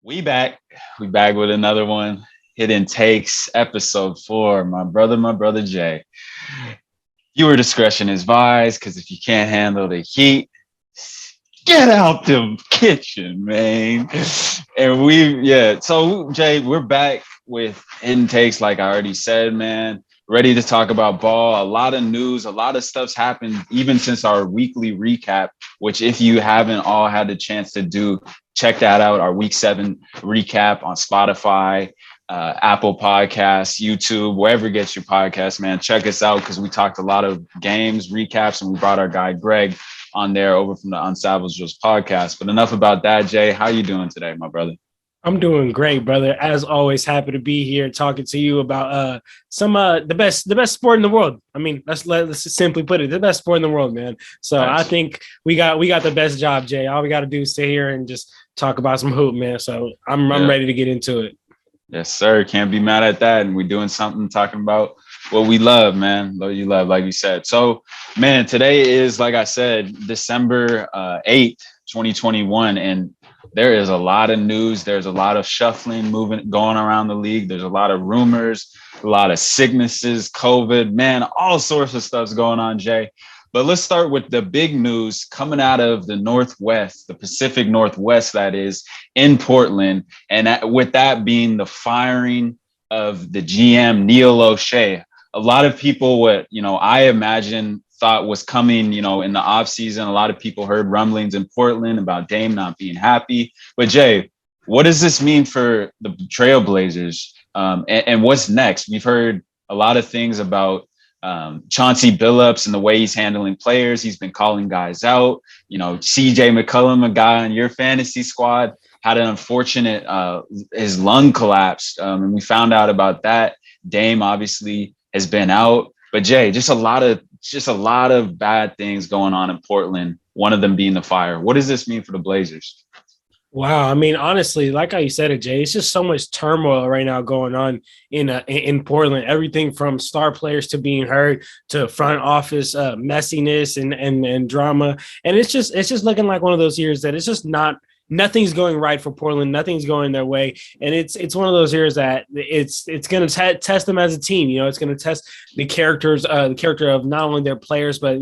We back. We back with another one. Hidden Takes, episode 4. My brother Jay. Viewer discretion is advised because if you can't handle the heat, get out the kitchen, man. And so Jay, we're back with Hidden Takes, like I already said, man. Ready to talk about ball. A lot of news, a lot of stuff's happened even since our weekly recap, which if you haven't all had the chance to do, check that out. Our week 7 recap on Spotify, Apple Podcasts, YouTube, wherever you get your podcast, man. Check us out because we talked a lot of games, recaps, and we brought our guy Greg on there over from the Unsavage's podcast. But enough about that, Jay. How you doing today, my brother? I'm doing great, brother. As always, happy to be here talking to you about some the best sport in the world. I mean, let's just simply put it, the best sport in the world, man. So nice. I think we got the best job, Jay. All we got to do is sit here and just talk about some hoop, man. So I'm ready to get into it. Yes, sir. Can't be mad at that. And we're doing something talking about what we love, man. What you love, like you said. So, man, today is, like I said, December 8th, 2021. And there is a lot of news. There's a lot of shuffling moving going around the league. There's a lot of rumors, a lot of sicknesses, COVID, man, all sorts of stuff's going on, Jay. But let's start with the big news coming out of the Northwest, the Pacific Northwest, that is, in Portland. And with that being the firing of the GM, Neil O'Shea. A lot of people, I imagine thought was coming, in the offseason. A lot of people heard rumblings in Portland about Dame not being happy. But Jay, what does this mean for the Trailblazers? And what's next? We've heard a lot of things about Chauncey Billups and the way he's handling players. He's been calling guys out. CJ McCollum, a guy on your fantasy squad, had an unfortunate, his lung collapsed. And we found out about that. Dame obviously has been out. But Jay, just a lot of bad things going on in Portland, one of them being the fire. What does this mean for the Blazers? Wow, I mean, honestly, like how you said it, Jay, it's just so much turmoil right now going on in Portland. Everything from star players to being hurt to front office messiness and drama, and it's just looking like one of those years that it's just nothing's going right for Portland. Nothing's going their way. And it's one of those years that it's going to test them as a team. It's going to test the character of not only their players, but,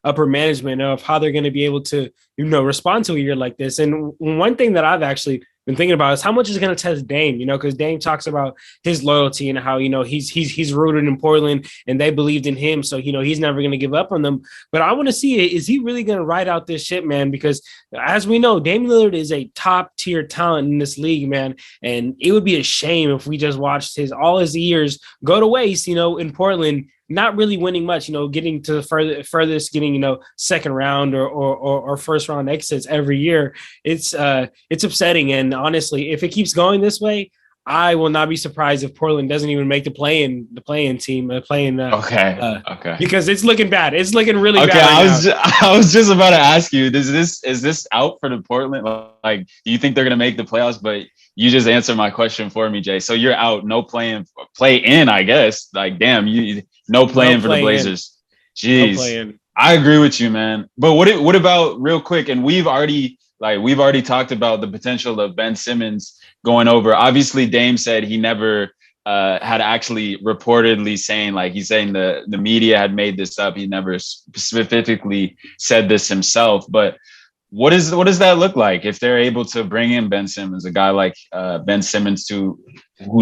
upper management of how they're going to be able to, respond to a year like this. And one thing that I've actually been thinking about is how much is going to test Dame, because Dame talks about his loyalty and how, he's rooted in Portland and they believed in him. So, he's never going to give up on them. But I want to see, is he really going to ride out this ship, man? Because as we know, Dame Lillard is a top tier talent in this league, man. And it would be a shame if we just watched all his years go to waste, in Portland, not really winning much, getting to the furthest, getting, second round or first round exits every year. It's upsetting. And honestly, if it keeps going this way, I will not be surprised if Portland doesn't even make the play-in team, Okay. Because it's looking bad. It's looking really bad. I was just about to ask you, is this out for the Portland? Like, do you think they're going to make the playoffs? But you just answered my question for me, Jay. So you're out, no play in, I guess. Like, damn, no playing for the Blazers. Jeez, no, I agree with you, man. But what about, real quick? And we've already talked about the potential of Ben Simmons going over. Obviously, Dame said he never had actually reportedly saying, like, he's saying the media had made this up. He never specifically said this himself. But what does that look like if they're able to bring in Ben Simmons, a guy like Ben Simmons, who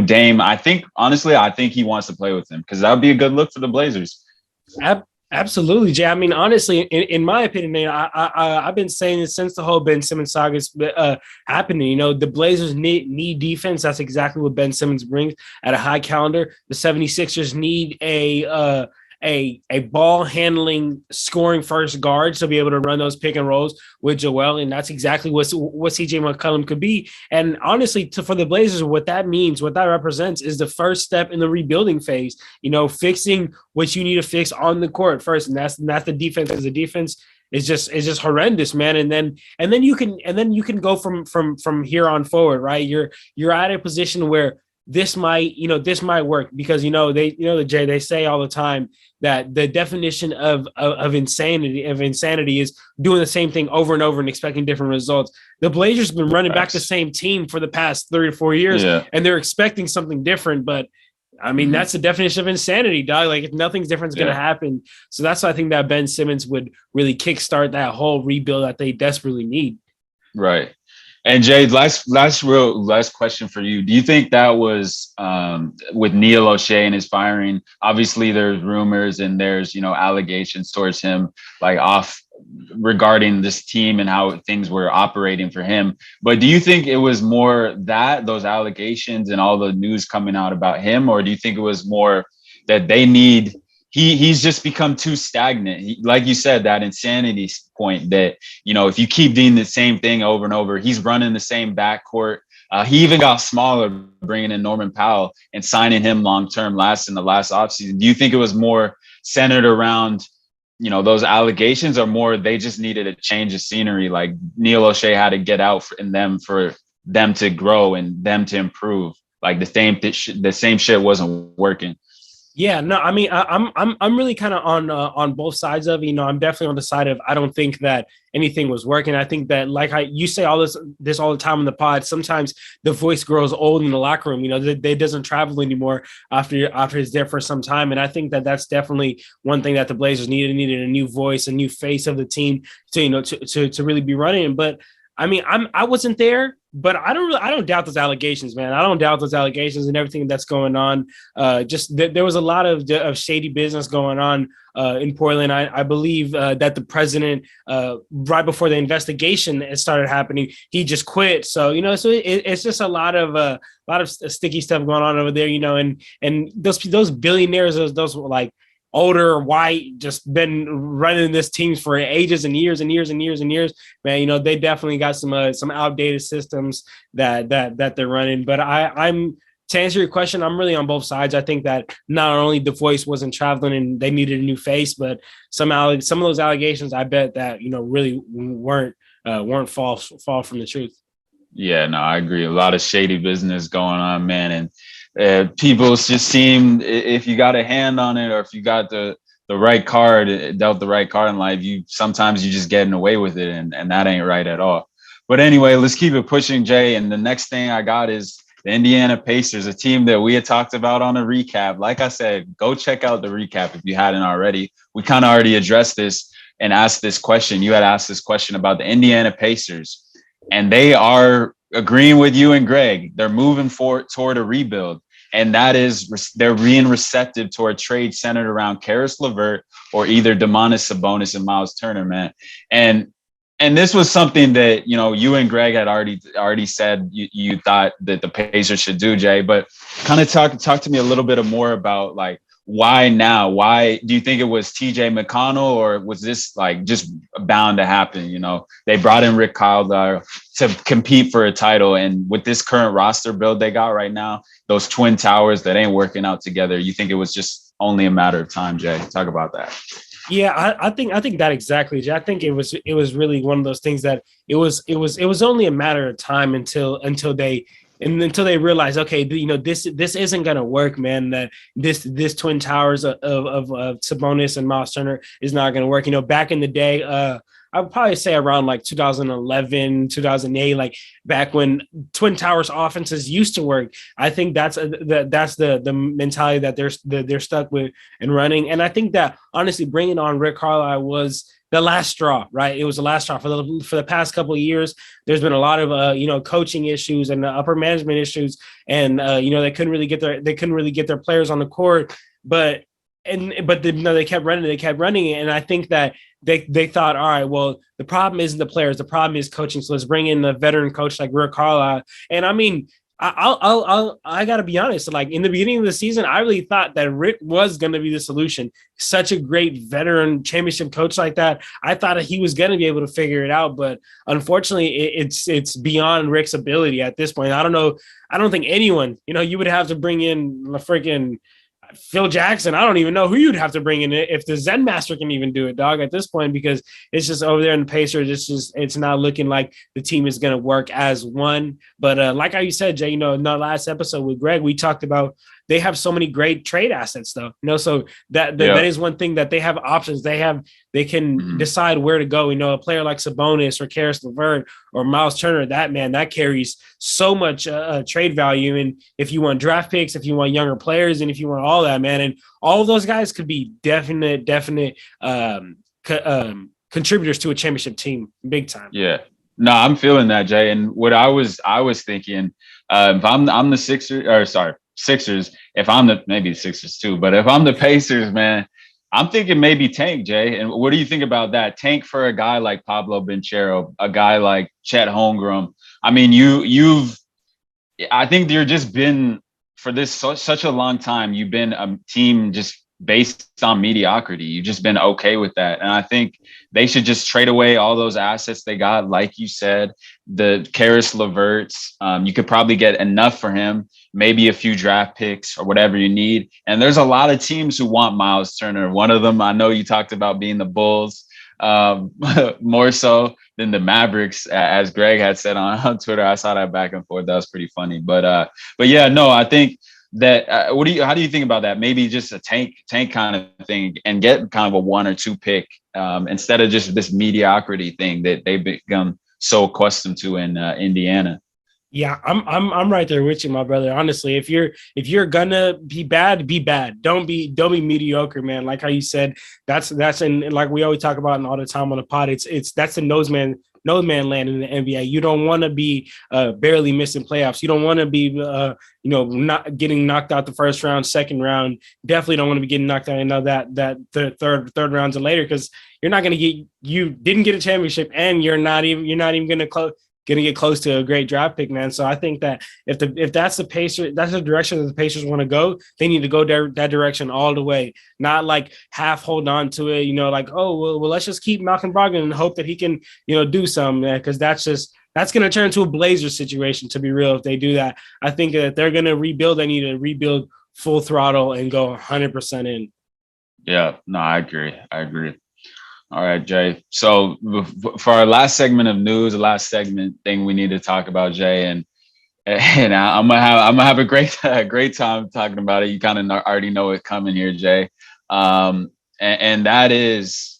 Dame, I think he wants to play with him, because that would be a good look for the Blazers. Absolutely, Jay. I mean, honestly, in my opinion, I've been saying this since the whole Ben Simmons saga is happening. The Blazers need defense. That's exactly what Ben Simmons brings at a high calendar. The 76ers need a ball handling, scoring first guard to be able to run those pick and rolls with Joel, and that's exactly what CJ McCollum could be. And honestly, for the Blazers, what that means, what that represents, is the first step in the rebuilding phase. Fixing what you need to fix on the court first, and that's the defense. Because the defense is just horrendous, man. And then you can go from here on forward, right? You're at a position where this might work because they say all the time that the definition of insanity is doing the same thing over and over and expecting different results. The Blazers have been running back the same team for the past 3 to 4 years, and they're expecting something different, but I mean, that's the definition of insanity, dog. Like, if nothing's different is going to happen. So that's why I think that Ben Simmons would really kickstart that whole rebuild that they desperately need. Right. And Jay, last question for you. Do you think that was with Neil O'Shea and his firing? Obviously, there's rumors and there's allegations towards him, like off regarding this team and how things were operating for him. But do you think it was more that those allegations and all the news coming out about him, or do you think it was more that they need? He's just become too stagnant. Like you said, that insanity point that, if you keep doing the same thing over and over, he's running the same backcourt. He even got smaller, bringing in Norman Powell and signing him long-term in the last offseason. Do you think it was more centered around, those allegations, or more they just needed a change of scenery? Like Neil O'Shea had to get out for them to grow and them to improve. Like the same shit wasn't working. Yeah, no, I mean, I'm really kind of on both sides of it. I'm definitely on the side of I don't think that anything was working. I think that, like you say all this all the time in the pod, sometimes the voice grows old in the locker room. It doesn't travel anymore after he's there for some time, and I think that that's definitely one thing that the Blazers needed a new voice, a new face of the team to really be running. But I mean, I wasn't there, but I don't doubt those allegations, man. I don't doubt those allegations and everything that's going on. There was a lot of shady business going on in Portland. I believe that the president, right before the investigation started happening, he just quit. So it's just a lot of sticky stuff going on over there. And those billionaires, those like older, white, just been running this teams for ages and years and years and years and years, man. They definitely got some outdated systems that they're running. But I'm to answer your question, I'm really on both sides. I think that not only the voice wasn't traveling and they needed a new face, but some of those allegations, I bet that really weren't fall from the truth. Yeah, no, I agree. A lot of shady business going on, man, and people just seem, if you got a hand on it, or if you got the right card, dealt the right card in life, sometimes you just getting away with it, and that ain't right at all. But anyway, let's keep it pushing, Jay. And the next thing I got is the Indiana Pacers, a team that we had talked about on a recap. Like I said, go check out the recap if you hadn't already. We kind of already addressed this and asked this question. You had asked this question about the Indiana Pacers, and they are agreeing with you and Greg. They're moving toward a rebuild. And that is, they're being receptive to a trade centered around Karis LeVert or either Domantas Sabonis and Miles Turner, man. And this was something that, you and Greg had already said you thought that the Pacers should do, Jay. But kind of talk to me a little bit more about, like, why now? Why do you think it was TJ McConnell, or was this like just bound to happen? They brought in Rick Carlisle to compete for a title. And with this current roster build they got right now, those twin towers that ain't working out together, you think it was just only a matter of time, Jay? Talk about that. Yeah, I think that exactly, Jay. I think it was really one of those things that it was only a matter of time until they realize, okay, this isn't gonna work, man. That this twin towers of Sabonis and Miles Turner is not gonna work. Back in the day, I would probably say around like 2011, 2008, like back when Twin Towers offenses used to work. I think that's the mentality that they're stuck with and running. And I think that honestly, bringing on Rick Carlisle was the last straw, right? It was the last straw for the past couple of years. There's been a lot of coaching issues and upper management issues, and they couldn't really get their players on the court, but they kept running, and I think that they thought, all right, well, the problem isn't the players, the problem is coaching. So let's bring in a veteran coach like Rick Carlisle. And I mean, I gotta be honest. Like in the beginning of the season, I really thought that Rick was going to be the solution. Such a great veteran championship coach like that. I thought that he was going to be able to figure it out, but unfortunately, it's beyond Rick's ability at this point. I don't know. I don't think anyone. You would have to bring in a freaking Phil Jackson, I don't even know who you'd have to bring in if the Zen Master can even do it, dog, at this point, because it's just over there in the Pacers. It's not looking like the team is going to work as one. But like how you said, Jay, in the last episode with Greg, we talked about they have so many great trade assets, though. So that is one thing that they have options. They can decide where to go. A player like Sabonis or Karis LeVert or Miles Turner, that carries so much trade value. And if you want draft picks, if you want younger players, and if you want all that, man, and all of those guys could be definite contributors to a championship team, big time. Yeah. No, I'm feeling that, Jay. And what I was thinking, if I'm the Sixers, if I'm maybe the Sixers too, but if I'm the Pacers, man, I'm thinking maybe tank, Jay. And what do you think about that? Tank for a guy like Pablo Banchero, a guy like Chet Holmgren. I mean, I think you're just been for this such a long time. You've been a team just based on mediocrity. You've just been okay with that. And I think they should just trade away all those assets they got. Like you said, the Karis LeVerts, you could probably get enough for him, maybe a few draft picks or whatever you need. And there's a lot of teams who want Miles Turner. One of them, I know you talked about being the Bulls, more so than the Mavericks, as Greg had said on Twitter. I saw that back and forth. That was pretty funny. But yeah, no, I think that how do you think about that? Maybe just a tank kind of thing and get kind of a 1 or 2 pick instead of just this mediocrity thing that they've become so accustomed to in Indiana. Yeah, I'm right there with you, my brother. Honestly, if you're gonna be bad, be bad. Don't be mediocre, man. Like how you said, that's and like we always talk about all the time on the pod. That's the no man land in the NBA. You don't want to be barely missing playoffs. You don't want to be not getting knocked out the first round, second round. Definitely don't want to be getting knocked out the third rounds and later, because you're not going to you didn't get a championship, and you're not even going to get close to a great draft pick, man. So I think that if that's the Pacers, that's the direction that the Pacers want to go, they need to go that direction all the way, not like half hold on to it, like, oh, well, let's just keep Malcolm Brogdon and hope that he can, do something, because that's going to turn into a Blazers situation, to be real. If they do that, I think that they're going to rebuild. They need to rebuild full throttle and go 100% in. Yeah, no, I agree. All right, Jay. So for our last segment of news, the last segment thing we need to talk about, Jay, and I'm gonna have a great time talking about it. You kind of already know it coming here, Jay, and that is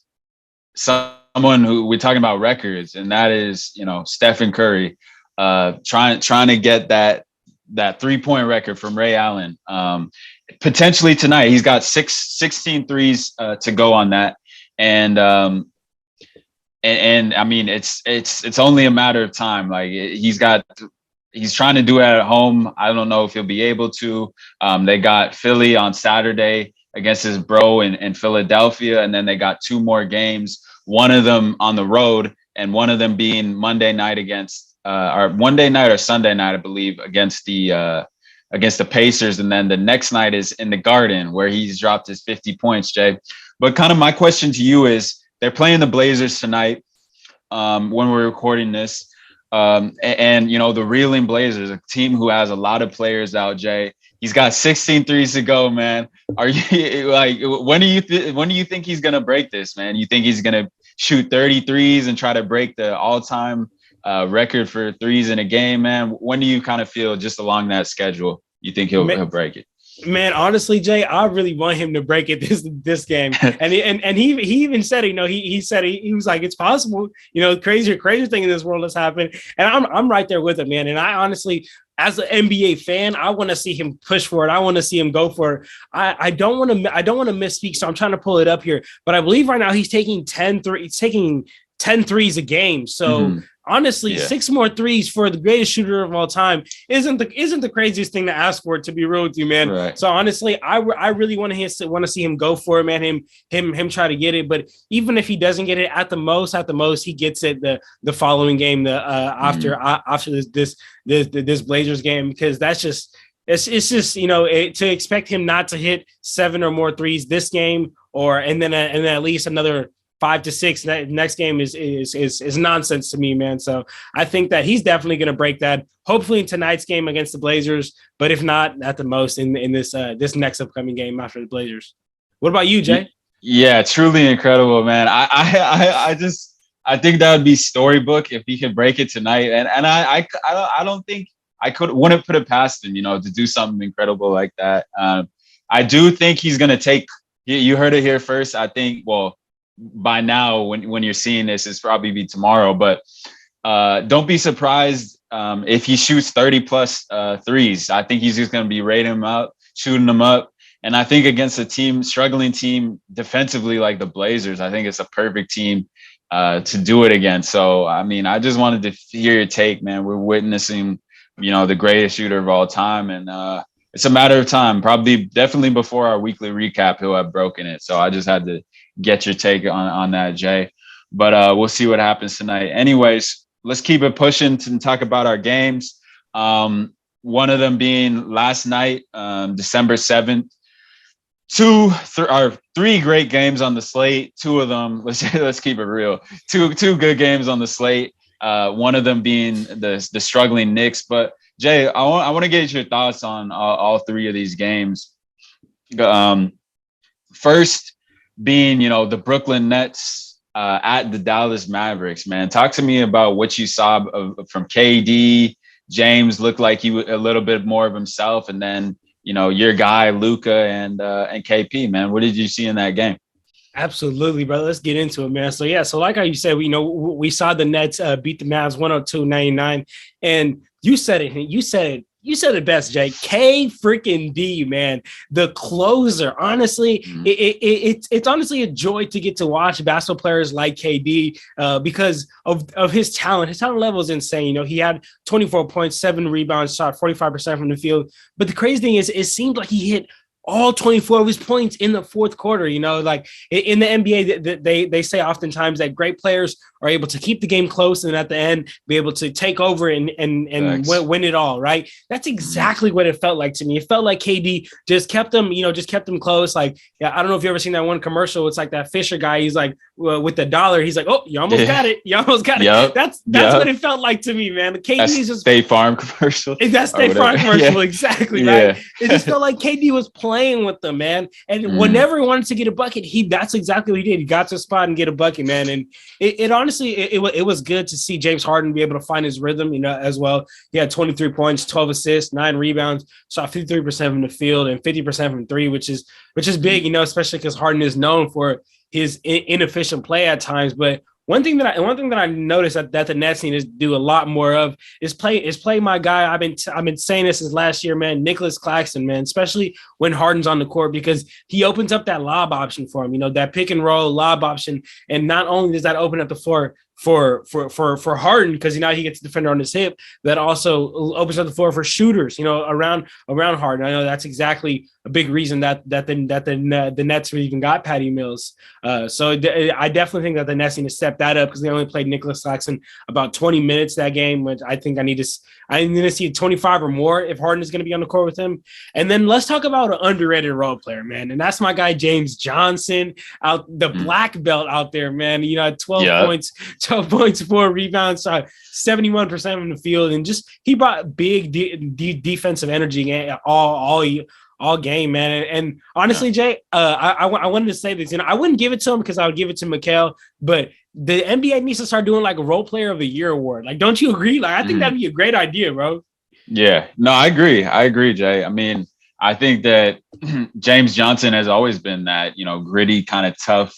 someone who we're talking about records, and that is Stephen Curry, trying to get that 3-point record from Ray Allen, potentially tonight. He's got 16 threes to go on that. And I mean, it's only a matter of time. Like he's trying to do it at home. I don't know if he'll be able to. They got Philly on Saturday against his bro in Philadelphia. And then they got 2 more games, one of them on the road and one of them being Monday night or Sunday night, I believe, against the Pacers. And then the next night is in the Garden, where he's dropped his 50 points, Jay. But kind of my question to you is, they're playing the Blazers tonight when we're recording this. And the reeling Blazers, a team who has a lot of players out, Jay. He's got 16 threes to go, man. Are you like, when do you think he's going to break this, man? You think he's going to shoot 30 threes and try to break the all-time record for threes in a game, man? When do you kind of feel just along that schedule you think he'll break it? Man, honestly, Jay, I really want him to break it this game. And he even said, he said he was like, it's possible, crazier thing in this world has happened. And I'm right there with him, man. And I honestly, as an NBA fan, I want to see him push for it. I want to see him go for it. I don't want to misspeak, so I'm trying to pull it up here. But I believe right now he's taking 10 threes a game. So honestly, 6 more threes for the greatest shooter of all time isn't the craziest thing to ask for, to be real with you, man. Right. So honestly, I really want to see him go for it, man. Him try to get it. But even if he doesn't get it, at the most he gets it the following game, after this Blazers game, because that's just. It's just to expect him not to hit 7 or more threes this game, and then at least another 5-6. That next game is nonsense to me, man. So I think that he's definitely going to break that. Hopefully in tonight's game against the Blazers, but if not, at the most in this next upcoming game after the Blazers. What about you, Jay? Yeah, truly incredible, man. I think that would be storybook if he could break it tonight. And I don't think wouldn't put it past him, to do something incredible like that. I do think he's gonna take. You heard it here first. I think. Well, by now, when you're seeing this, it's probably be tomorrow. But don't be surprised if he shoots 30 plus threes. I think he's just gonna be rating them out, shooting them up. And I think against a struggling team defensively like the Blazers, I think it's a perfect team to do it against. So, I mean, I just wanted to hear your take, man. We're witnessing, the greatest shooter of all time. And it's a matter of time, definitely before our weekly recap, he'll have broken it. So I just had to get your take on that, Jay. But we'll see what happens tonight. Anyways, let's keep it pushing to talk about our games. One of them being last night, December 7th. Three great games on the slate. Two of them, let's keep it real. Two good games on the slate. One of them being the struggling Knicks. But Jay, I want to get your thoughts on all three of these games. First being, the Brooklyn Nets at the Dallas Mavericks. Man, talk to me about what you saw from KD. James looked like he was a little bit more of himself, and then your guy Luka and KP, man. What did you see in that game? Absolutely, brother. Let's get into it, man. So yeah, so like how you said, we saw the Nets beat the Mavs 102-99, and you said it best, Jay. K freaking D, man, the closer. Honestly, it's honestly a joy to get to watch basketball players like KD because of his talent. His talent level is insane. He had 24 points, 7 rebounds, shot 45% from the field. But the crazy thing is, it seemed like he hit all 24 of his points in the fourth quarter. Like in the NBA, they say oftentimes that great players are able to keep the game close and at the end be able to take over and win it all, right? That's exactly what it felt like to me. It felt like KD just kept them close. Like, yeah, I don't know if you ever seen that one commercial. It's like that Fisher guy. He's like, with the dollar, he's like, oh, you almost got it. You almost got it. Yep. That's what it felt like to me, man. KD is just State Farm commercial. That's State Farm commercial, exactly, right? It just felt like KD was playing with them, man. And whenever he wanted to get a bucket, that's exactly what he did. He got to a spot and get a bucket, man. And it honestly, it was good to see James Harden be able to find his rhythm, as well. He had 23 points, 12 assists, 9 rebounds, shot 53% from the field and 50% from three, which is big, especially because Harden is known for his inefficient play at times. But one thing that I noticed that the Nets need to do a lot more of is play my guy. I've been saying this since last year, man. Nicholas Claxton, man, especially when Harden's on the court, because he opens up that lob option for him. That pick and roll lob option, and not only does that open up the floor for Harden, because he gets a defender on his hip, that also opens up the floor for shooters, around Harden. I know that's exactly a big reason that the Nets even got Patty Mills. So I definitely think that the Nets need to step that up, because they only played Nicholas Claxton about 20 minutes that game, which I think I need to see 25 or more if Harden is going to be on the court with him. And then let's talk about an underrated role player, man, and that's my guy James Johnson, out the black belt out there, man. 12 points, 4 rebounds, 71% from the field, and just he brought big defensive energy all game, man. And honestly, Jay, I wanted to say this. I wouldn't give it to him because I would give it to Mikal, but the NBA needs to start doing like a role player of the year award. Like, don't you agree? Like, I think that'd be a great idea, bro. Yeah, no, I agree, Jay. I mean, I think that James Johnson has always been that, gritty, kind of tough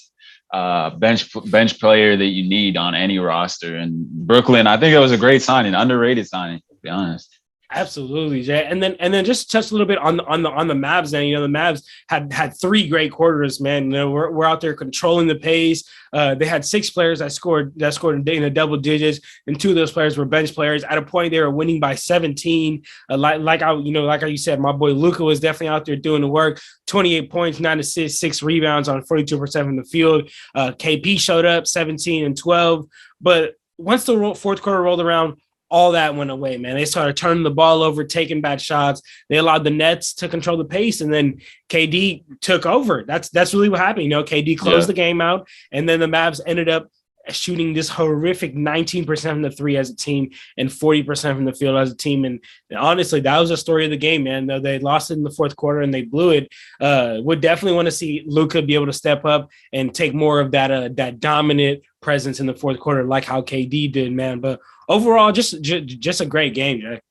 bench player that you need on any roster. And Brooklyn, I think it was a great signing, underrated signing, to be honest. Absolutely, Jay. And then just touch a little bit on the Mavs. Then the Mavs had 3 great quarters, man. We're out there controlling the pace. They had 6 players that scored in the double digits, and 2 of those players were bench players. At a point, they were winning by 17. Like how you said, my boy Luka was definitely out there doing the work. 28 points, 9 assists, 6 rebounds on 42% from the field. KP showed up, 17 and 12. But once the fourth quarter rolled around, all that went away, man. They started turning the ball over, taking bad shots. They allowed the Nets to control the pace, and then KD took over. That's really what happened. KD closed the game out, and then the Mavs ended up shooting this horrific 19% from the three as a team and 40% from the field as a team. And honestly, that was the story of the game, man. They lost it in the fourth quarter and they blew it. Would definitely want to see Luka be able to step up and take more of that dominant presence in the fourth quarter, like how KD did, man. But overall, just a great game, Jay.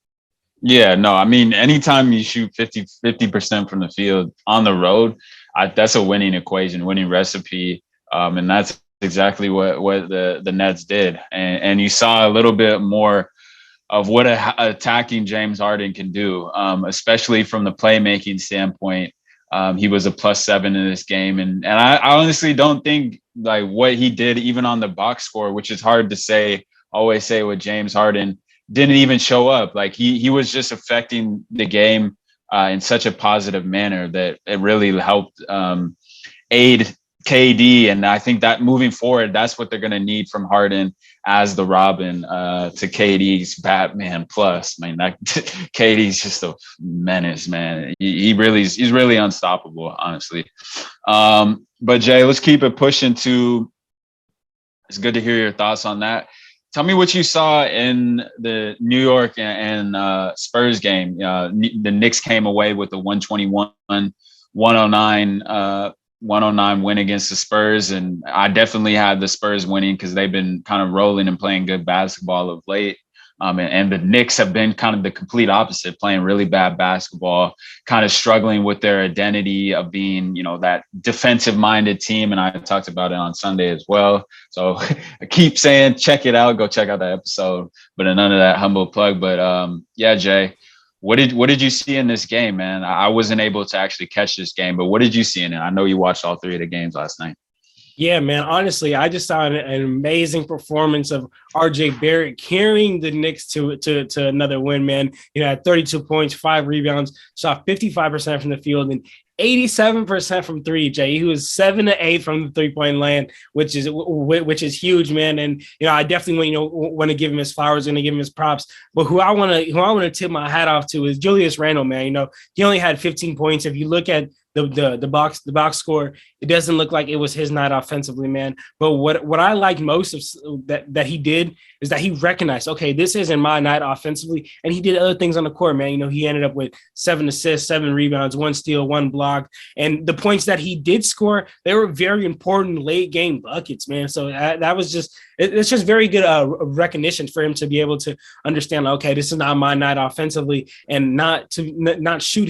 Yeah, no, I mean, anytime you shoot 50% from the field on the road, that's a winning equation, winning recipe. And that's exactly what the Nets did. And you saw a little bit more of what attacking James Harden can do, especially from the playmaking standpoint. He was a +7 in this game. And I honestly don't think like what he did, even on the box score, which is hard to always say with James Harden, didn't even show up. Like he was just affecting the game in such a positive manner that it really helped aid KD. And I think that moving forward, that's what they're going to need from Harden as the Robin to KD's Batman plus. Man, that KD's just a menace, man. He's really unstoppable, honestly. But Jay, let's keep it pushing to. It's good to hear your thoughts on that. Tell me what you saw in the New York and Spurs game. The Knicks came away with a 121-109 win against the Spurs. And I definitely had the Spurs winning because they've been kind of rolling and playing good basketball of late. And the Knicks have been kind of the complete opposite, playing really bad basketball, kind of struggling with their identity of being, that defensive-minded team. And I talked about it on Sunday as well. So I keep saying, check it out. Go check out that episode. But none of that humble plug. But yeah, Jay, what did you see in this game, man? I wasn't able to actually catch this game, but what did you see in it? I know you watched all three of the games last night. Yeah, man. Honestly, I just saw an amazing performance of RJ Barrett carrying the Knicks to another win, man. Had 32 points, 5 rebounds, shot 55% from the field and 87% from three, Jay. He was 7 to 8 from the 3-point land, which is huge, man. And I definitely want to give him his flowers, going to give him his props. But who I want to tip my hat off to is Julius Randle, man. He only had 15 points. If you look at the box score, it doesn't look like it was his night offensively, man. But what I like most of that he did is that he recognized, okay, this isn't my night offensively, and he did other things on the court, man. He ended up with 7 assists, 7 rebounds, 1 steal, 1 block, and the points that he did score, they were very important late game buckets, man. So that was it's just very good recognition for him to be able to understand, okay, this is not my night offensively, and not shoot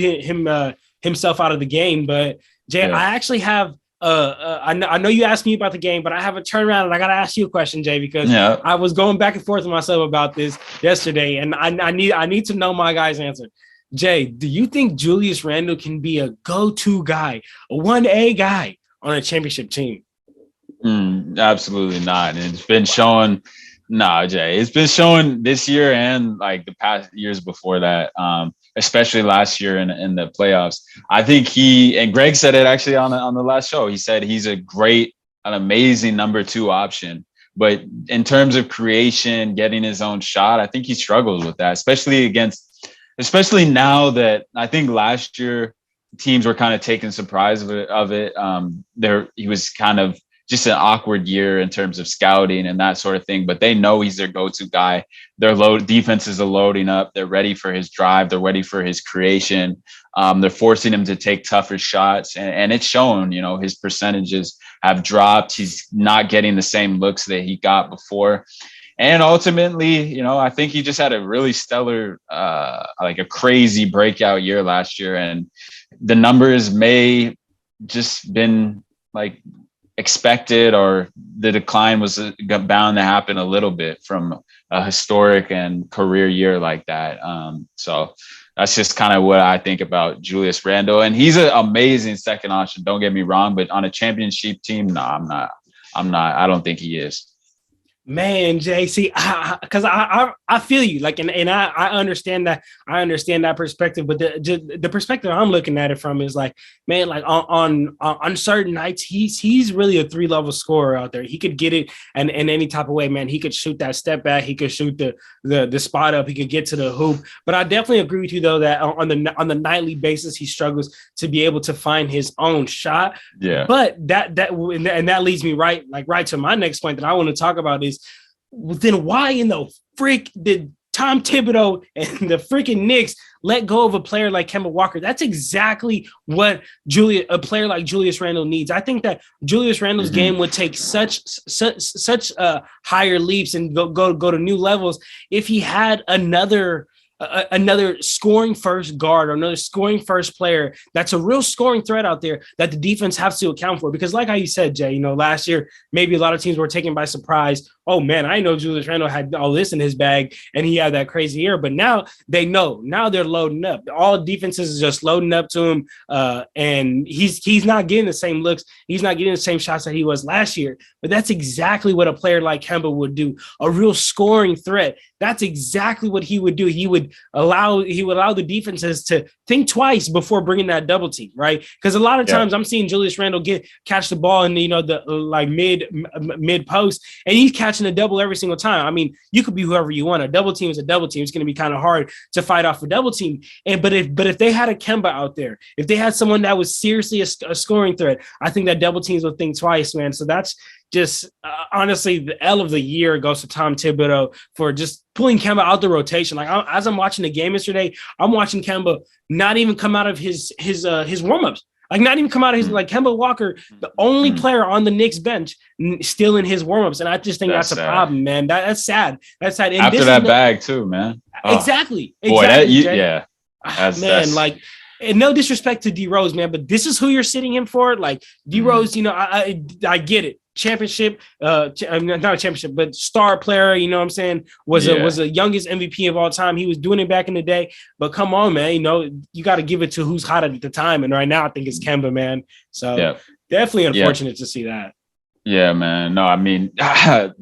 himself out of the game. But Jay, yeah. I actually have I know you asked me about the game, but I have a turnaround and I got to ask you a question, Jay, because I was going back and forth with myself about this yesterday, and I need to know my guy's answer. Jay, do you think Julius Randle can be a go-to guy, a 1A guy on a championship team? Absolutely not. And it's been shown. No, Jay, it's been shown this year and like the past years before that, especially last year in the playoffs. I think and Greg said it actually on the last show. He said he's an amazing number 2 option. But in terms of creation, getting his own shot, I think he struggles with that, especially now that I think last year teams were kind of taking surprise of it. He was kind of just an awkward year in terms of scouting and that sort of thing, but they know he's their go-to guy. Their defenses are loading up. They're ready for his drive. They're ready for his creation. They're forcing him to take tougher shots, and it's shown. His percentages have dropped. He's not getting the same looks that he got before. And ultimately, I think he just had a really stellar, like a crazy breakout year last year, and the numbers may just been like expected, or the decline was bound to happen a little bit from a historic and career year like that. So that's just kind of what I think about Julius Randle. And he's an amazing second option, don't get me wrong, but on a championship team, no, I'm not. I don't think he is. Man, Jay, see, because I feel you, like, and I understand that. I understand that perspective, but the perspective I'm looking at it from is like, man, like on certain nights, he's really a 3 level scorer out there. He could get it and in any type of way, man. He could shoot that step back, he could shoot the spot up, he could get to the hoop. But I definitely agree with you though that on the nightly basis, he struggles to be able to find his own shot. Yeah. But that leads me right to my next point that I want to talk about is then why in the frick did Tom Thibodeau and the freaking Knicks let go of a player like Kemba Walker? That's exactly what a player like Julius Randle needs. I think that Julius Randle's game would take such higher leaps and go to new levels if he had another scoring first guard or another scoring first player that's a real scoring threat out there that the defense has to account for. Because like how you said, Jay, last year, maybe a lot of teams were taken by surprise. Oh man, I know Julius Randle had all this in his bag and he had that crazy year, but now they know. Now they're loading up. All defenses is just loading up to him, and he's not getting the same looks. He's not getting the same shots that he was last year. But that's exactly what a player like Kemba would do. A real scoring threat. That's exactly what he would do. He would allow the defenses to think twice before bringing that double team, right? Because a lot of times I'm seeing Julius Randle catch the ball in the like mid post, and he's catching a double every single time. I mean, you could be whoever you want. A double team is a double team. It's going to be kind of hard to fight off a double team. But if they had a Kemba out there, if they had someone that was seriously a scoring threat, I think that double teams would think twice, man. So that's just honestly the L of the year goes to Tom Thibodeau for just pulling Kemba out the rotation. Like as I'm watching the game yesterday, I'm watching Kemba not even come out of his warmups. Like not even come out of his like Kemba Walker, the only player on the Knicks bench still in his warmups, and I just think that's a problem, man. That's sad. That's sad. And after that bag too, man. Oh. Exactly. Boy, yeah. That's like. And no disrespect to D Rose, man, but this is who you're sitting him for. Like D Rose, I get it. Championship, not a championship, but star player, you know what I'm saying, was the youngest MVP of all time. He was doing it back in the day, but come on, man, you got to give it to who's hot at the time. And right now I think it's Kemba, man. So definitely unfortunate to see that. Yeah, man. No, I mean,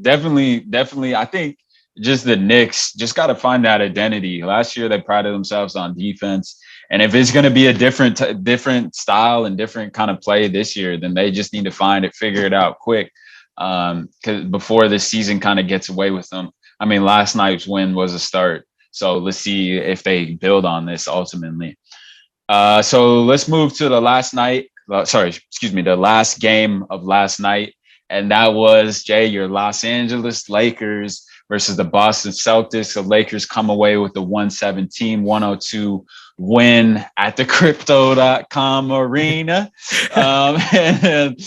definitely. I think just the Knicks just got to find that identity. Last year, they prided themselves on defense. And if it's going to be a different style and different kind of play this year, then they just need to figure it out quick, because before this season kind of gets away with them. I mean, last night's win was a start. So let's see if they build on this ultimately. So let's move to the last game of last night. And that was, Jay, your Los Angeles Lakers versus the Boston Celtics. The Lakers come away with the 117-102 win at the Crypto.com arena. And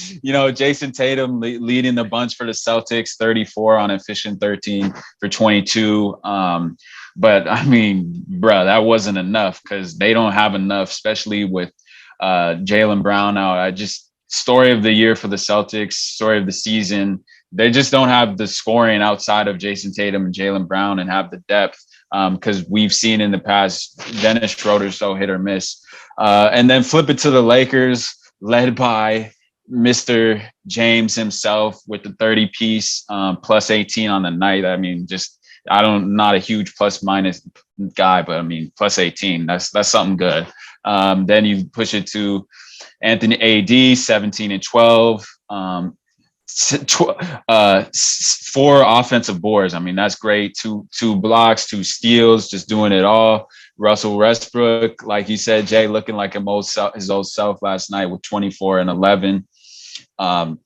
Jason Tatum leading the bunch for the Celtics, 34 on efficient 13 for 22. But I mean, bro, that wasn't enough because they don't have enough, especially with Jaylen Brown out. Story of the year for the Celtics, story of the season. They just don't have the scoring outside of Jason Tatum and Jaylen Brown and have the depth, because we've seen in the past Dennis Schroeder's so hit or miss. And then flip it to the Lakers, led by Mr. James himself with the 30-piece, plus 18 on the night. I mean, not a huge plus minus guy, but I mean, plus 18, that's something good. Then you push it to Anthony AD, 17 and 12, 4 offensive boards. I mean, that's great. Two blocks, 2 steals, just doing it all. Russell Westbrook, like you said, Jay, looking like his old self last night with 24 and 11. And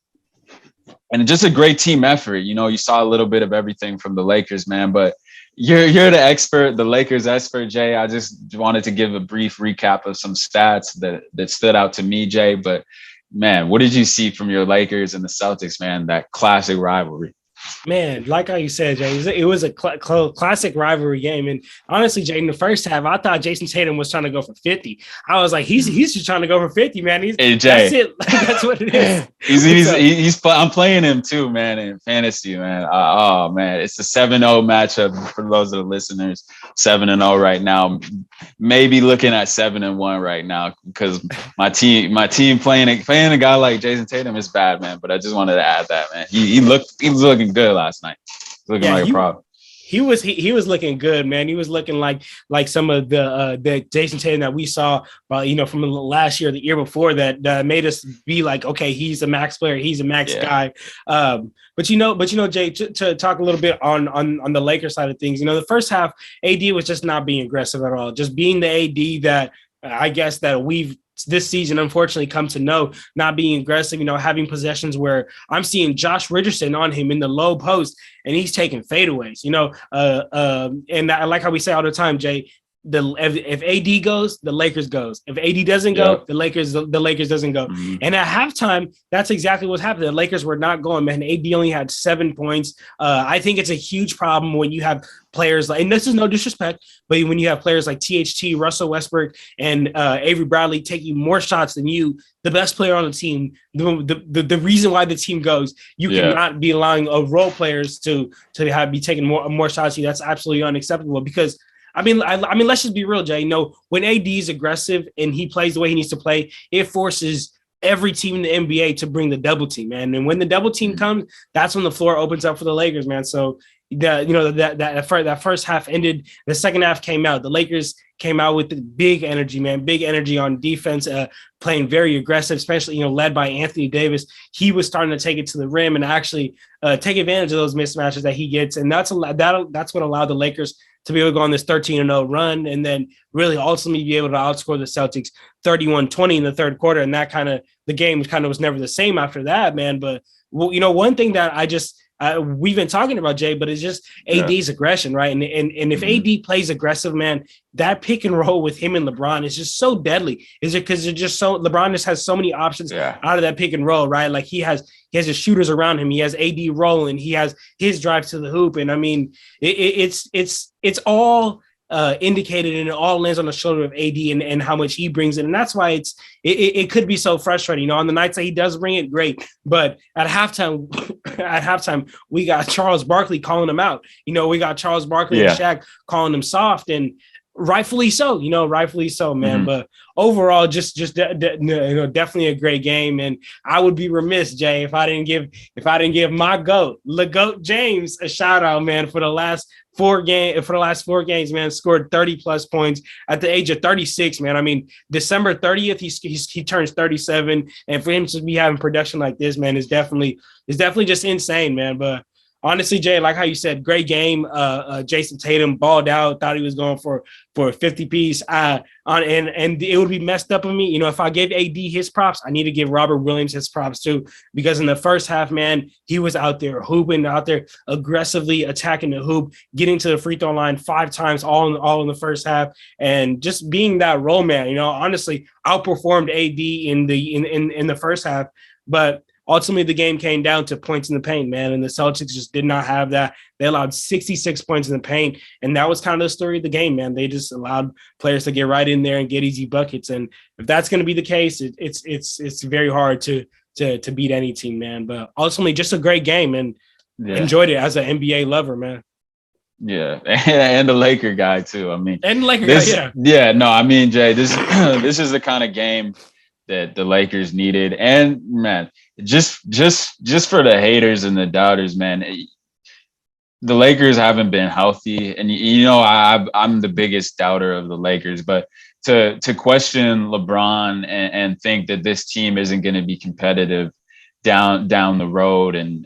just a great team effort. You saw a little bit of everything from the Lakers, man, but you're the expert, the Lakers expert, Jay. I just wanted to give a brief recap of some stats that stood out to me, Jay. But man, what did you see from your Lakers and the Celtics, man? That classic rivalry. Man, like how you said, Jay, it was a classic rivalry game. And honestly, Jay, in the first half, I thought Jason Tatum was trying to go for 50. I was like, he's just trying to go for 50, man. Jay, that's it. That's what it is. I'm playing him too, man, in fantasy, man. Oh man, it's a 7-0 matchup for those of the listeners. 7-0 right now. maybe looking at 7-1 right now because my team playing a guy like Jason Tatum is bad, man. But I just wanted to add that, man. He was looking good last night. Looking Yeah, like a problem. he was looking good, man. He was looking like some of the Jason Tatum that we saw, from last year, the year before that made us be like, okay, he's a max player, he's a max guy. But Jay, to talk a little bit on the Lakers side of things, the first half, AD was just not being aggressive at all, just being the AD that I guess that we've this season, unfortunately, come to know, not being aggressive, having possessions where I'm seeing Josh Richardson on him in the low post and he's taking fadeaways, and I like how we say all the time, Jay, if AD goes, the Lakers goes. If AD doesn't go, the Lakers doesn't go. Mm-hmm. And at halftime, that's exactly what happened. The Lakers were not going, man. AD only had 7 points. I think it's a huge problem when you have players like, and this is no disrespect, but when you have players like THT, Russell Westbrook, and Avery Bradley taking more shots than you, the best player on the team, the reason why the team goes, you cannot be allowing role players to be taking more shots. That's absolutely unacceptable because I mean, let's just be real, Jay. When AD is aggressive and he plays the way he needs to play, it forces every team in the NBA to bring the double team, man. And when the double team comes, that's when the floor opens up for the Lakers, man. So that first half ended, the second half came out. The Lakers came out with the big energy, man. Big energy on defense, playing very aggressive, especially led by Anthony Davis. He was starting to take it to the rim and actually take advantage of those mismatches that he gets, and that's what allowed the Lakers to be able to go on this 13-0 run and then really ultimately be able to outscore the Celtics 31-20 in the third quarter. And that the game was never the same after that, man. But, one thing that we've been talking about, Jay, but it's just AD's aggression, right? And if AD plays aggressive, man, that pick and roll with him and LeBron is just so deadly. Is it because LeBron just has so many options out of that pick and roll, right? Like he has his shooters around him. He has AD rolling. He has his drive to the hoop. And I mean, it's all indicated, and it all lands on the shoulder of AD and how much he brings it. And that's why it could be so frustrating. On the nights that he does bring it, great. But at halftime, we got Charles Barkley calling him out. We got Charles Barkley and Shaq calling him soft, and rightfully so, man. Mm-hmm. But overall, definitely a great game. And I would be remiss, Jay, if I didn't give my GOAT, LeGoat James, a shout out, man, for the last 4 games, man, scored 30 plus points at the age of 36, man. I mean, December 30th, he turns 37, and for him to be having production like this, man, is definitely just insane, man. But honestly, Jay, like how you said, great game. Jason Tatum balled out, thought he was going for a 50 piece. And it would be messed up of me, if I gave AD his props, I need to give Robert Williams his props too, because in the first half, man, he was out there hooping, out there aggressively attacking the hoop, getting to the free throw line 5 times, all in the first half, and just being that role man. Honestly, outperformed AD in the first half, but ultimately, the game came down to points in the paint, man, and the Celtics just did not have that. They allowed 66 points in the paint, and that was kind of the story of the game, man. They just allowed players to get right in there and get easy buckets, and if that's going to be the case, it's very hard to beat any team, man. But ultimately, just a great game, and enjoyed it as an NBA lover, man. Yeah, and the Laker guy too. I mean, and the Laker guy, yeah. Yeah, no, I mean, Jay, this is the kind of game that the Lakers needed, and man, just for the haters and the doubters, man, the Lakers haven't been healthy, and I'm the biggest doubter of the Lakers, but to question LeBron and think that this team isn't going to be competitive down the road and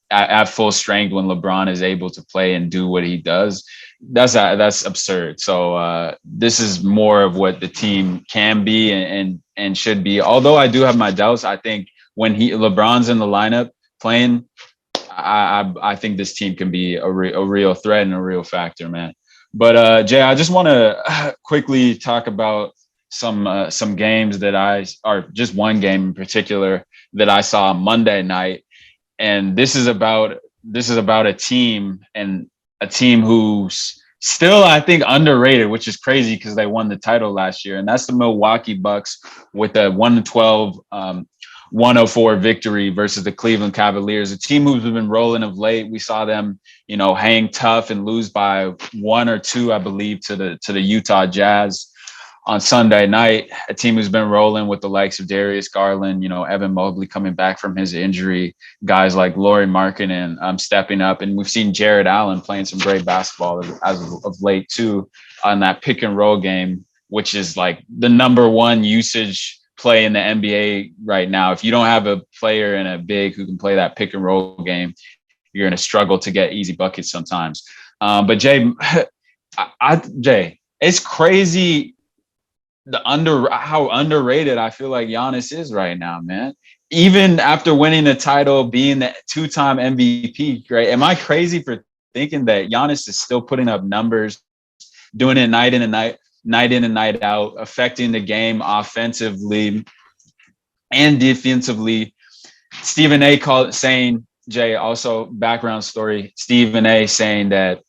at full strength when LeBron is able to play and do what he does, that's absurd. So this is more of what the team can be and should be. Although I do have my doubts, I think when LeBron's in the lineup playing, I think this team can be a real threat and a real factor, man. But Jay, I just want to quickly talk about some games just one game in particular that I saw on Monday night, and this is about a team who's still, I think, underrated, which is crazy because they won the title last year, and that's the Milwaukee Bucks with a 1-12 104 victory versus the Cleveland Cavaliers, a team who's been rolling of late. We saw them, hang tough and lose by 1 or 2, I believe, to the Utah Jazz on Sunday night. A team who's been rolling with the likes of Darius Garland, Evan Mobley coming back from his injury, guys like Lauri Markkanen stepping up, and we've seen Jared Allen playing some great basketball as of late too on that pick and roll game, which is like the number one usage play in the NBA right now. If you don't have a player and a big who can play that pick and roll game, you're going to struggle to get easy buckets sometimes. But Jay, it's crazy how underrated I feel like Giannis is right now, man. Even after winning the title, being the 2-time MVP, right? Am I crazy for thinking that Giannis is still putting up numbers, doing it night in and night out, affecting the game offensively and defensively? Stephen A. saying, Jay, also background story, Stephen A. saying that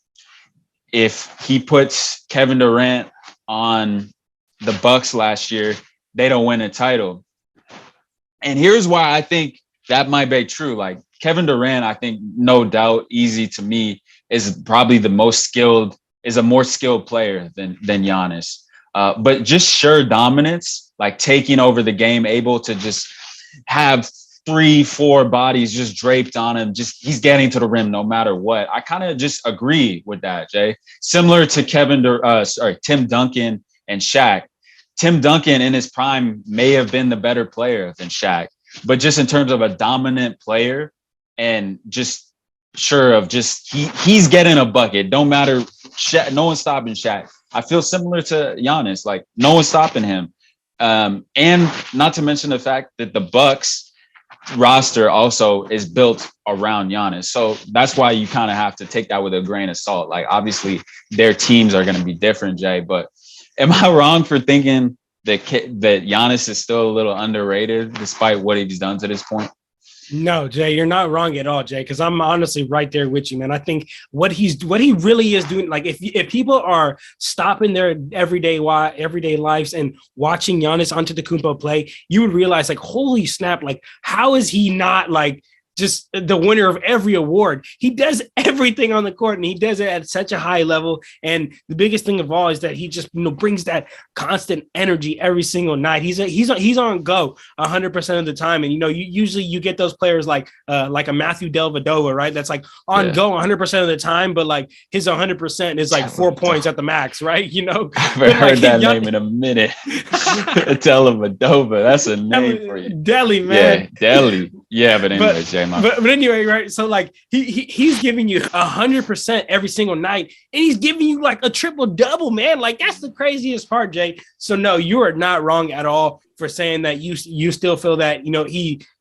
if he puts Kevin Durant on the Bucks last year, they don't win a title. And here's why I think that might be true. Like Kevin Durant, I think no doubt, easy to me, is probably a more skilled player than Giannis. But just sheer dominance, like taking over the game, able to just have 3-4 bodies just draped on him. Just he's getting to the rim no matter what. I kind of just agree with that, Jay. Similar to Tim Duncan and Shaq. Tim Duncan in his prime may have been the better player than Shaq, but just in terms of a dominant player and just he's getting a bucket. Don't matter. Shaq, no one's stopping Shaq. I feel similar to Giannis. Like no one's stopping him. And not to mention the fact that the Bucks roster also is built around Giannis. So that's why you kind of have to take that with a grain of salt. Like obviously their teams are going to be different, Jay, but am I wrong for thinking that Giannis is still a little underrated despite what he's done to this point? No, Jay, you're not wrong at all, Jay, because I'm honestly right there with you, man. I think what he really is doing, like if people are stopping their everyday lives and watching Giannis Antetokounmpo play, you would realize, like, holy snap, like how is he not like just the winner of every award? He does everything on the court, and he does it at such a high level. And the biggest thing of all is that he just brings that constant energy every single night. He's on go 100% of the time. And you usually get those players like a Matthew Dellavedova, right? That's like on go 100% of the time, but like his 100% is like 4 points at the max, right? I haven't heard that name in a minute. Dellavedova, that's a name for you. Delly, man. Yeah, Delly. Yeah, but anyway, Jay. But anyway, right? So like he's giving you 100% every single night, and he's giving you like a triple double, man. Like that's the craziest part, Jay. So no, you are not wrong at all for saying that you still feel that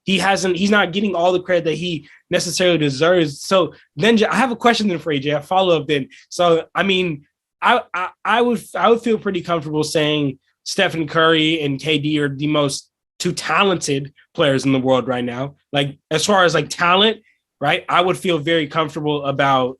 he's not getting all the credit that he necessarily deserves. So then Jay, I have a question then for you, Jay. A follow up then. So I mean, I would feel pretty comfortable saying Stephen Curry and KD are the most two talented players in the world right now. Like as far as like talent, right? I would feel very comfortable about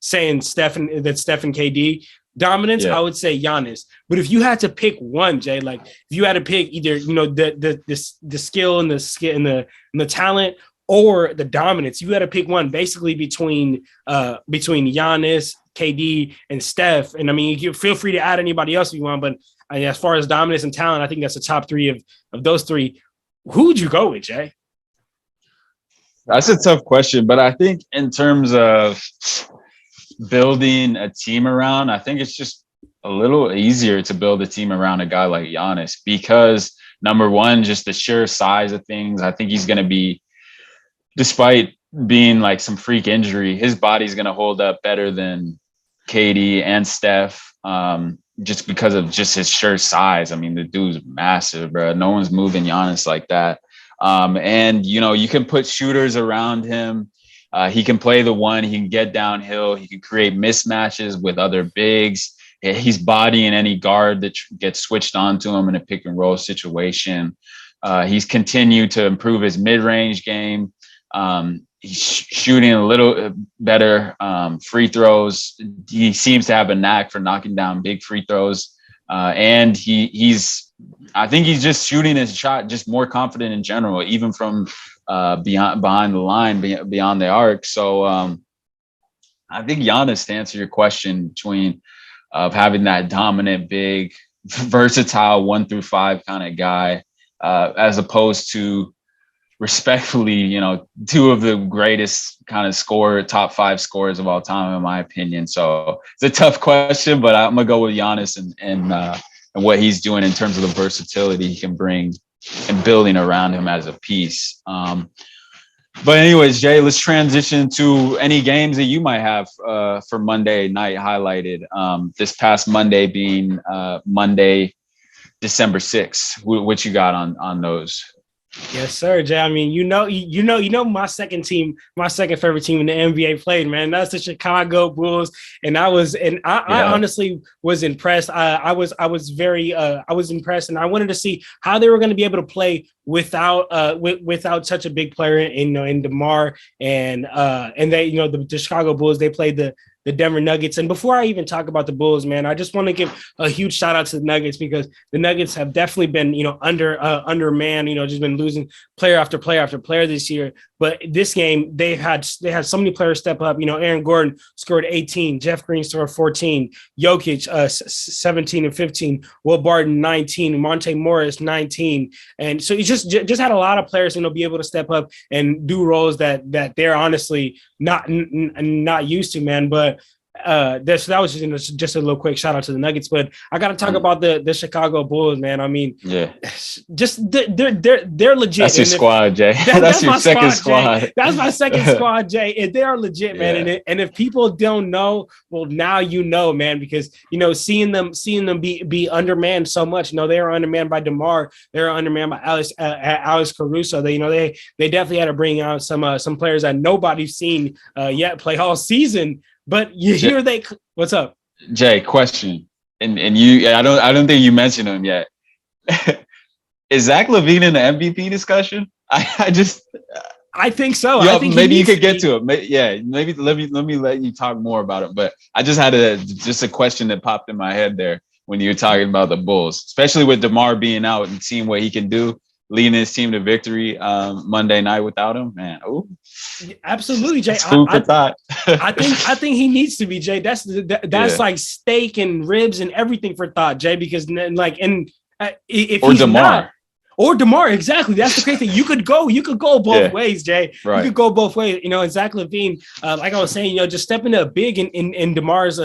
saying Stephen KD. Dominance, yeah. I would say Giannis. But if you had to pick one, Jay, like if you had to pick either the skill and the talent or the dominance, you had to pick one basically between Giannis, KD, and Steph. And I mean, you feel free to add anybody else if you want, but as far as dominance and talent, I think that's the top three of those three. Who would you go with, Jay? That's a tough question, but I think in terms of building a team around, I think it's just a little easier to build a team around a guy like Giannis because number one, just the sheer size of things. I think he's going to be, despite being like some freak injury, his body's going to hold up better than KD and Steph. Just because of just his sheer size. I mean, the dude's massive, bro. No one's moving Giannis like that. And, you can put shooters around him. He can play the one. He can get downhill. He can create mismatches with other bigs. He's bodying any guard that gets switched onto him in a pick and roll situation. He's continued to improve his mid-range game. He's shooting a little better free throws. He seems to have a knack for knocking down big free throws. And he's I think he's just shooting his shot, just more confident in general, even from behind the line, beyond the arc. So I think Giannis, to answer your question, between of having that dominant, big, versatile 1 through 5 kind of guy, as opposed to respectfully, two of the greatest kind of top 5 scorers of all time, in my opinion. So it's a tough question, but I'm gonna go with Giannis and what he's doing in terms of the versatility he can bring and building around him as a piece. But anyways, Jay, let's transition to any games that you might have for Monday night highlighted. This past Monday being Monday, December 6th. What you got on those? Yes, sir, Jay. I mean, my second favorite team in the NBA played, man. That's the Chicago Bulls, and I honestly was impressed. I was impressed, and I wanted to see how they were going to be able to play without such a big player in DeMar, and they, the Chicago Bulls, they played the Denver Nuggets. And before I even talk about the Bulls, man, I just want to give a huge shout out to the Nuggets, because the Nuggets have definitely been, undermanned, just been losing player after player after player this year. But this game, they had so many players step up. Aaron Gordon scored 18, Jeff Green scored 14, Jokic 17 and 15, Will Barton 19, Monte Morris 19. And so he just had a lot of players, be able to step up and do roles that they're honestly not used to, man. But that was just a little quick shout out to the Nuggets. But I got to talk about the Chicago Bulls, man. I mean, just they're legit. That's your squad, Jay. That's your second squad. That's my second squad, Jay. And they are legit, man. And if people don't know, well, now man, because seeing them be undermanned so much. They are undermanned by DeMar. They're undermanned by Alex Caruso. They definitely had to bring out some players that nobody's seen yet play all season. But what's up, Jay? Question, and you, I don't think you mentioned him yet. Is Zach LaVine in the MVP discussion? I think so. I think maybe you could get to it. Maybe let me let you talk more about it. But I just had a question that popped in my head there when you were talking about the Bulls, especially with DeMar being out and seeing what he can do, leading his team to victory Monday night without him, man. Ooh. Absolutely, Jay. Food for thought. I think he needs to be, Jay. That's like steak and ribs and everything for thought, Jay. Because if he's DeMar. not, or DeMar, exactly. That's the crazy thing. You could go both ways, Jay. Right. You could go both ways. And Zach LaVine, like I was saying, just stepping up big in DeMar's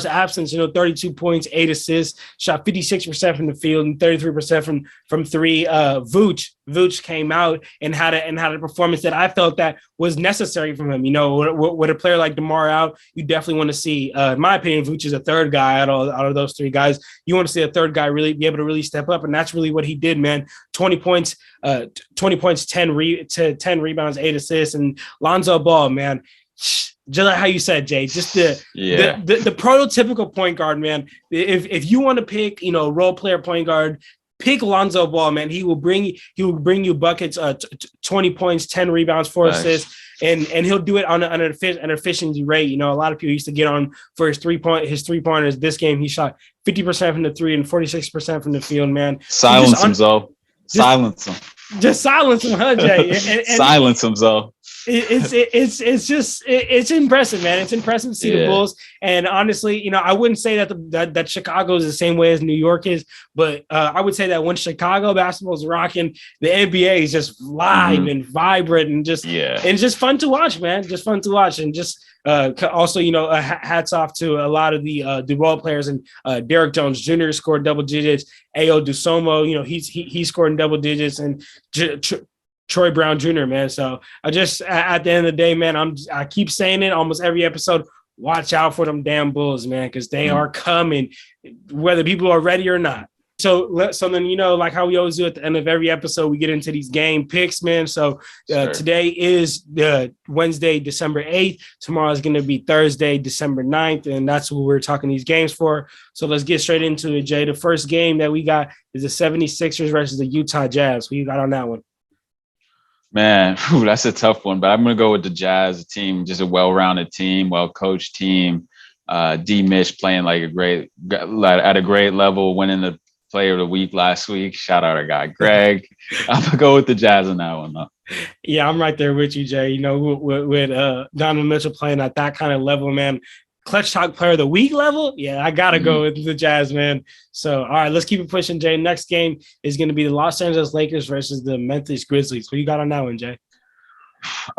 absence, 32 points, 8 assists, shot 56% from the field and 33% from three. Vooch came out and had a performance that I felt that was necessary from him. With a player like DeMar out, you definitely want to see, in my opinion, Vooch is a third guy out of those three guys. You want to see a third guy really be able to really step up, and that's really what he did, man. 20 points, 10 rebounds, 8 assists, and Lonzo Ball, man. Just like how you said, Jay, just the prototypical point guard, man. If you want to pick, role player point guard, pick Lonzo Ball, man. He will bring you buckets, 20 points, 10 rebounds, 4 assists, and he'll do it on an efficiency rate. A lot of people used to get on for his three pointers. This game, he shot 50% from the three and 46% from the field, man. Silence him, Zoe. Silence him. Just silence him, huh, Jay? Silence him, Zoe. It's impressive, man. It's impressive to see the Bulls. And honestly, I wouldn't say that Chicago is the same way as New York is, but I would say that when Chicago basketball is rocking, the NBA is just live and vibrant and just fun to watch, man. Just fun to watch, and just also, hats off to a lot of the role players. And Derrick Jones Jr. scored double digits. Ayo Dosunmu, he scored in double digits, and Troy Brown Jr., man. So I just, at the end of the day, man, I keep saying it almost every episode. Watch out for them damn Bulls, man, because they are coming, whether people are ready or not. So then, like how we always do at the end of every episode, we get into these game picks, man. So today is Wednesday, December 8th. Tomorrow is going to be Thursday, December 9th. And that's what we're talking these games for. So let's get straight into it, Jay. The first game that we got is the 76ers versus the Utah Jazz. Who you got on that one? Man, that's a tough one, but I'm going to go with the Jazz, team, just a well-rounded team, well-coached team. D. Mitch playing at a great level, winning player of the week last week. Shout out our guy Greg. I'm gonna go with the Jazz on that one though. Yeah, I'm right there with you, Jay. You know, with Donovan Mitchell playing at that kind of level, man. Clutch Talk Player of the Week level, yeah, I gotta go with the Jazz, man. So, all right, let's keep it pushing, Jay. Next game is going to be the Los Angeles Lakers versus the Memphis Grizzlies. What you got on that one, Jay?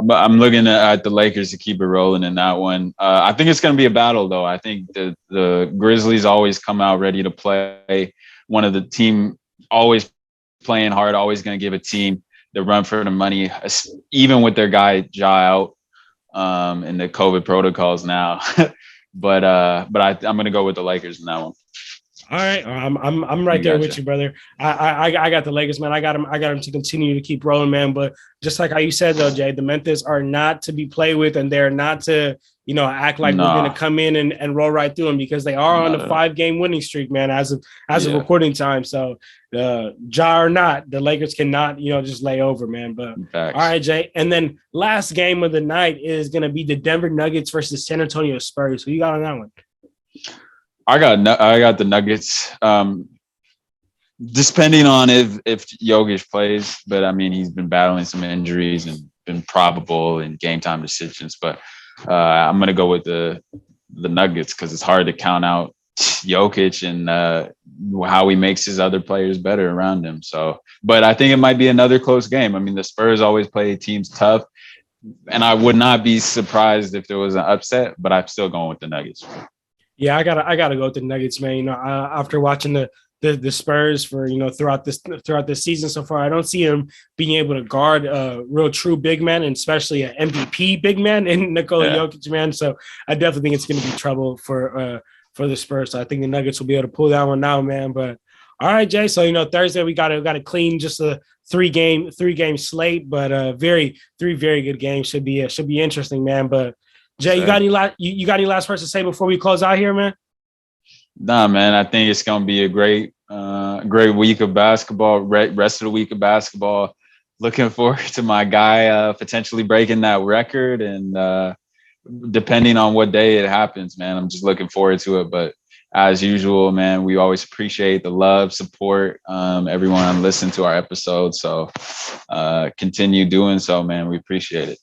I'm looking at the Lakers to keep it rolling in that one. I think it's going to be a battle, though. I think the Grizzlies always come out ready to play. One of the team always playing hard, always going to give a team the run for the money, even with their guy Ja out in the COVID protocols now. but I'm going to go with the Lakers in that one. All right, I'm right there with you, brother. I got the Lakers, man. I got them to continue to keep rolling, man. But just like how you said, though, Jay, the Memphis are not to be played with, and they're not to, act like we're going to come in and roll right through them, because they are on a 5-game winning streak, man, as of recording time. So, Ja or not, the Lakers cannot, just lay over, man. But all right, Jay. And then last game of the night is going to be the Denver Nuggets versus San Antonio Spurs. Who you got on that one? I got the Nuggets. Depending on if Jokic plays, but I mean he's been battling some injuries and been probable in game time decisions. But I'm gonna go with the Nuggets because it's hard to count out Jokic and how he makes his other players better around him. So, but I think it might be another close game. I mean the Spurs always play teams tough, and I would not be surprised if there was an upset. But I'm still going with the Nuggets. Yeah, I gotta go with the Nuggets, man. After watching the Spurs for throughout this season so far, I don't see him being able to guard a real true big man, and especially an MVP big man in Nikola Jokic, man. So I definitely think it's going to be trouble for the Spurs. So I think the Nuggets will be able to pull that one out, man. But all right, Jay. So Thursday we got to clean just a three game slate, but three very good games. Should be interesting, man. But Jay, you got any last words to say before we close out here, man? Nah, man. I think it's gonna be a great week of basketball. Rest of the week of basketball. Looking forward to my guy potentially breaking that record, and depending on what day it happens, man, I'm just looking forward to it. But as usual, man, we always appreciate the love, support, everyone listen to our episodes. So continue doing so, man. We appreciate it.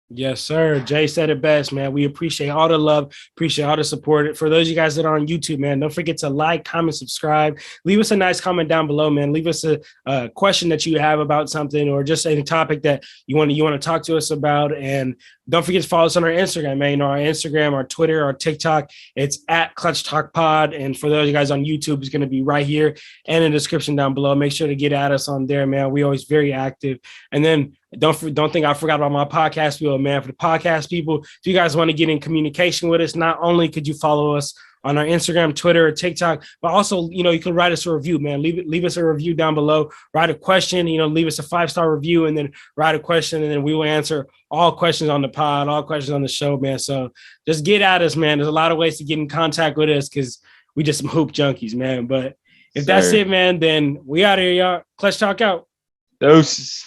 Yes, sir. Jay said it best, man. We appreciate all the love, appreciate all the support. For those of you guys that are on YouTube, man, don't forget to like, comment, subscribe. Leave us a nice comment down below, man. Leave us a question that you have about something, or just any topic that you want to talk to us about. And don't forget to follow us on our Instagram, man. Our Instagram, our Twitter, our TikTok. It's at Clutch Talk Pod. And for those of you guys on YouTube, it's going to be right here and in the description down below. Make sure to get at us on there, man. We always very active. And then don't think I forgot about my podcast wheel, man. For the podcast people, if you guys want to get in communication with us, not only could you follow us on our Instagram, Twitter, or TikTok, but also, you can write us a review, man. Leave us a review down below. Write a question, leave us a 5-star review, and then write a question, and then we will answer all questions on the pod, all questions on the show, man. So just get at us, man. There's a lot of ways to get in contact with us because we just some hoop junkies, man. But if that's it, man, then we out of here, y'all. Clutch Talk out. Doses.